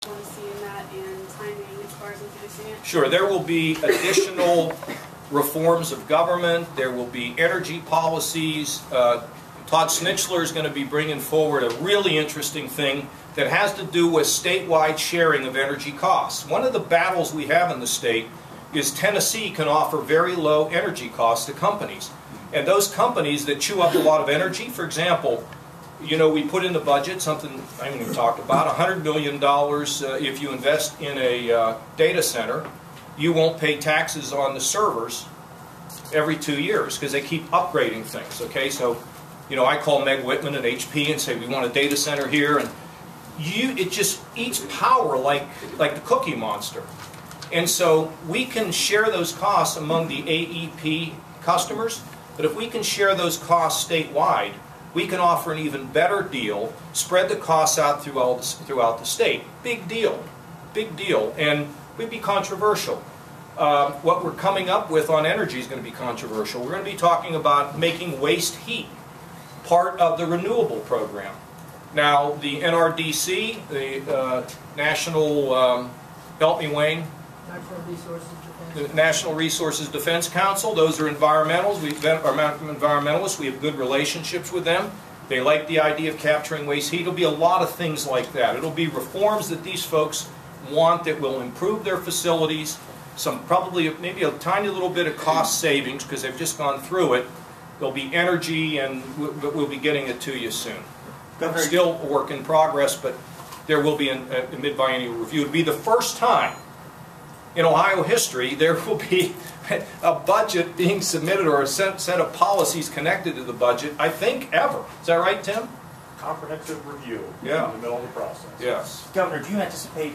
want to see in that and timing as far as introducing it? Sure. There will be additional reforms of government. There will be energy policies. Todd Snitchler is going to be bringing forward a really interesting thing that has to do with statewide sharing of energy costs. One of the battles we have in the state is Tennessee can offer very low energy costs to companies. And those companies that chew up a lot of energy, for example, you know, we put in the budget something I haven't even talked about, $100 million if you invest in a data center, you won't pay taxes on the servers every 2 years because they keep upgrading things, okay? So, you know, I call Meg Whitman and HP and say, we want a data center here, and it just eats power like the Cookie Monster. And so we can share those costs among the AEP customers, but if we can share those costs statewide, we can offer an even better deal, spread the costs out throughout the state. Big deal, and we'd be controversial. What we're coming up with on energy is going to be controversial. We're going to be talking about making waste heat part of the renewable program. Now, the NRDC, the National, help me, Wayne? The National Resources Defense Council, those are environmentalists. We have good relationships with them. They like the idea of capturing waste heat. It'll be a lot of things like that. It'll be reforms that these folks want that will improve their facilities, probably maybe a tiny little bit of cost savings because they've just gone through it. There'll be energy, and we'll be getting it to you soon. Still a work in progress, but there will be a mid-biennial review. It'll be the first time in Ohio history there will be a budget being submitted or a set of policies connected to the budget, I think, ever. Is that right, Tim? Comprehensive review in the middle of the process. Yes. Governor, do you anticipate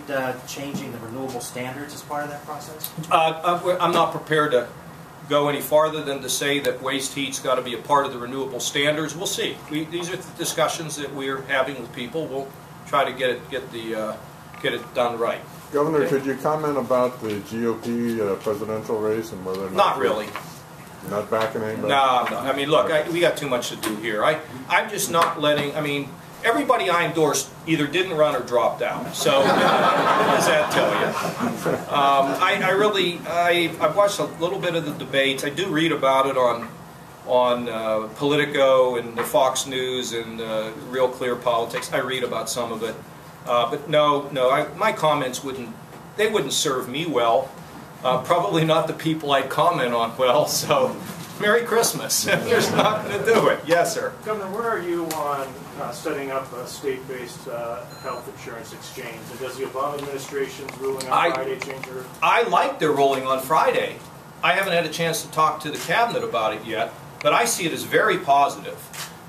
changing the renewable standards as part of that process? I'm not prepared to go any farther than to say that waste heat's got to be a part of the renewable standards. We'll see. These are the discussions that we're having with people. We'll try to get it done right. Governor, okay. Could you comment about the GOP presidential race and whether or not really. Not backing anybody? No. I mean, look, we got too much to do here. I'm just not letting. I mean, everybody I endorsed either didn't run or dropped out. So what does that tell you? I've watched a little bit of the debates. I do read about it on Politico and the Fox News and Real Clear Politics. I read about some of it. But no, my comments wouldn't serve me well. Probably not the people I'd comment on well, so Merry Christmas. There's not going to do it. Yes, sir. Governor, where are you on setting up a state-based health insurance exchange? And does the Obama administration's ruling on Friday change your... I like their ruling on Friday. I haven't had a chance to talk to the cabinet about it yet, but I see it as very positive.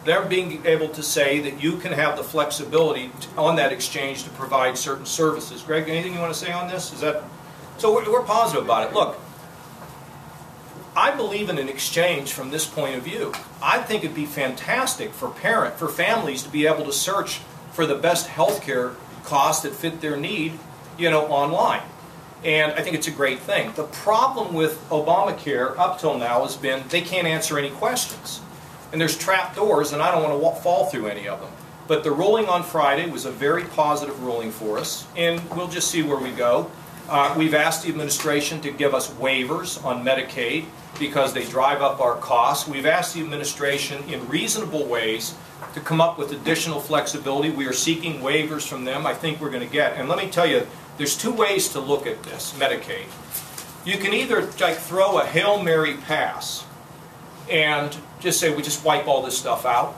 They're being able to say that you can have the flexibility on that exchange to provide certain services. Greg, anything you want to say on this? So we're positive about it. Look, I believe in an exchange from this point of view. I think it'd be fantastic for families to be able to search for the best health care costs that fit their need, you know, online. And I think it's a great thing. The problem with Obamacare up till now has been they can't answer any questions. And there's trap doors, and I don't want to fall through any of them. But the ruling on Friday was a very positive ruling for us, and we'll just see where we go. We've asked the administration to give us waivers on Medicaid because they drive up our costs. We've asked the administration in reasonable ways to come up with additional flexibility. We are seeking waivers from them. I think we're going to get. And let me tell you, there's two ways to look at this, Medicaid. You can either like throw a Hail Mary pass and just say we just wipe all this stuff out,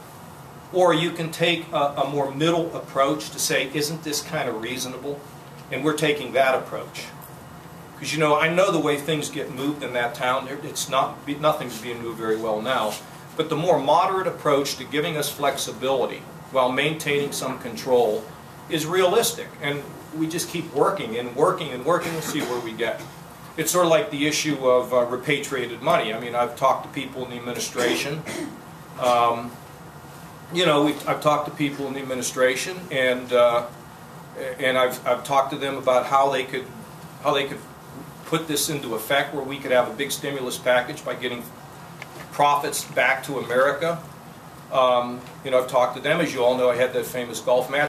or you can take a more middle approach to say, isn't this kind of reasonable? And we're taking that approach. Because, you know, I know the way things get moved in that town, nothing's being moved very well now. But the more moderate approach to giving us flexibility while maintaining some control is realistic. And we just keep working and working and working and see where we get. It's sort of like the issue of repatriated money. I mean, I've talked to people in the administration. You know, I've talked to people in the administration, and I've talked to them about how they could put this into effect, where we could have a big stimulus package by getting profits back to America. You know, I've talked to them. As you all know, I had that famous golf match.